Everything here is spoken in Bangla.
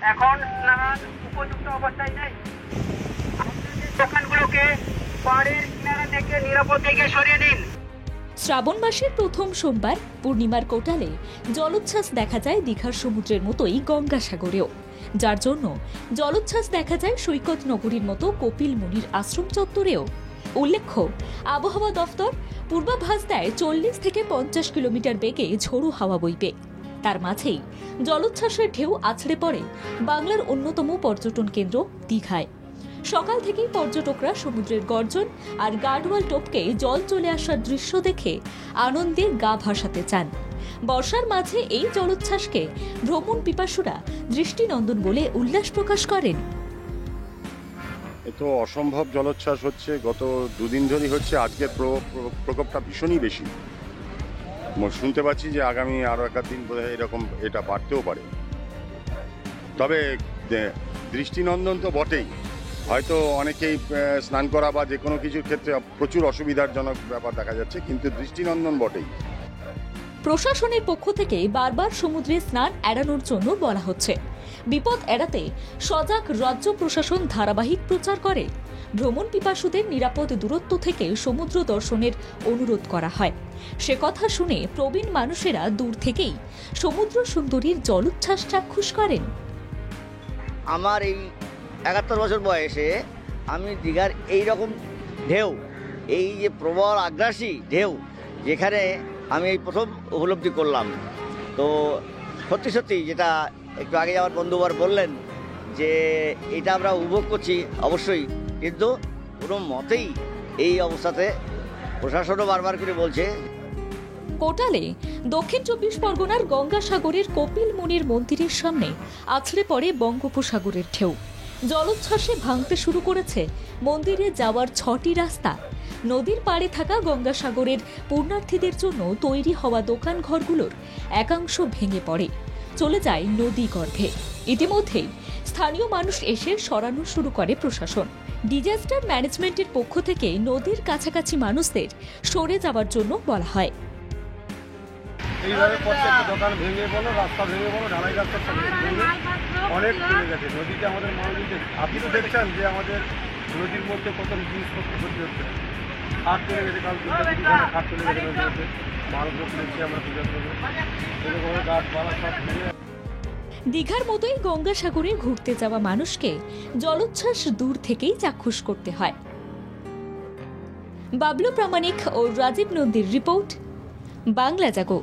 এখন স্নান উপযুক্ত অবস্থায় নেই। দোকানগুলোকে পাড়ের কিনারা থেকে নিরাপদ থেকে সরিয়ে দিন। শ্রাবণ মাসের প্রথম সোমবার পূর্ণিমার কোটালে জলোচ্ছ্বাস দেখা যায় দীঘার সমুদ্রের মতোই গঙ্গাসাগরেও, যার জন্য জলোচ্ছ্বাস দেখা যায় সৈকত নগরীর মতো কপিল মুনির আশ্রম চত্বরেও। উল্লেখ্য, আবহাওয়া দফতর পূর্বাভাস দেয় 40 থেকে 50 কিলোমিটার বেগে ঝোড়ো হাওয়া বইবে। তার মাঝেই জলোচ্ছ্বাসের ঢেউ আছড়ে পড়ে বাংলার অন্যতম পর্যটন কেন্দ্র দীঘায়। সকাল থেকেই পর্যটকরা সমুদ্রের গর্জন আর গার্ডওয়াল টপকে জল চলে আসার দৃশ্য দেখে আনন্দে গা ভাসাতে চান। বর্ষার মাঝে এই জলোচ্ছ্বাসকে ভ্রমণ পিপাসুরা দৃষ্টিনন্দন বলে উল্লাস প্রকাশ করেন। এ তো অসম্ভব জলোচ্ছ্বাস হচ্ছে, গত দুদিন ধরেই হচ্ছে। আজকের প্রকোপটা ভীষণই বেশি। শুনতে পাচ্ছি যে আগামী আরো এক দিন বোধহয় এরকম এটা বাড়তেও পারে। তবে দৃষ্টিনন্দন তো বটেই, হয়তো অনেকেই স্নান করা বা যে কোনো কিছুর ক্ষেত্রে প্রচুর অসুবিধাজনক ব্যাপার দেখা যাচ্ছে, কিন্তু দৃষ্টিনন্দন বটেই। প্রশাসনের পক্ষ থেকে বারবার সমুদ্রে স্নান এড়ানোর জন্য বলা হচ্ছে। বিপদ এড়াতে সজাগ রাজ্য প্রশাসন ধারাবাহিক প্রচার করে। ভ্রমণ পিপাসুদের নিরাপদ দূরত্ব থেকে সমুদ্র দর্শনের অনুরোধ করা হয়। সে কথা শুনে প্রবীণ মানুষেরা দূর থেকেই সমুদ্র সুন্দরীর জলোচ্ছ্বাস চাক্ষুষ করেন। আমার এই 71 বছর বয়সে আমি দীঘার এই রকম ঢেউ, এই যে প্রবল আগ্রাসী ঢেউ, যেখানে আমি এই প্রথম উপলব্ধি করলাম। তো সত্যি সত্যি যেটা একটু আগে আমার বন্ধুবার বললেন যে এটা আমরা উপভোগ করছি অবশ্যই, কিন্তু কোনো মতেই এই অবস্থাতে প্রশাসনও বারবার করে বলছে। কোটালে দক্ষিণ 24 পরগনার গঙ্গাসাগরের কপিল মুনির মন্দিরের সামনে আছড়ে পড়ে বঙ্গোপসাগরের ঢেউ। জলোচ্ছ্বাসে ভাঙতে শুরু করেছে মন্দিরে যাওয়ার 6টি রাস্তা। নদীর পাড়ে থাকা গঙ্গাসাগরের পূর্ণার্থীদের জন্য তৈরি হওয়া দোকান ঘরগুলোর একাংশ ভেঙে পড়ে, চলে যায় নদী গর্ভে। ইতিমধ্যেই স্থানীয় মানুষ এসে সরানো শুরু করে প্রশাসন। ডিজাস্টার ম্যানেজমেন্টের পক্ষ থেকে নদীর কাছাকাছি মানুষদের সরে যাওয়ার জন্য বলা হয়। এইভাবে প্রত্যেকটা দোকান ভেঙে বলো, রাস্তা ভেঙে বলো, ঢালাই রাস্তা সব ভেঙে অনেক কমে গেছে। নদীতে আমাদের মানুষ, আপনি তো দেখছেন যে আমাদের নদীর মধ্যে কত জিনিসপত্র ক্ষতি হচ্ছে। খাট চলে গেছে, কাল খাট চলে গেছে নদীর মধ্যে, মানুষ দেখছি আমরা পূজা করবো, এরকম গাছপালা সব ভেঙে। দীঘার মতোই গঙ্গাসাগরে ঘুরতে যাওয়া মানুষকে জলোচ্ছ্বাস দূর থেকেই চাক্ষুষ করতে হয়। বাবলু প্রামাণিক ও রাজীব নন্দীর রিপোর্ট, বাংলা জাগো।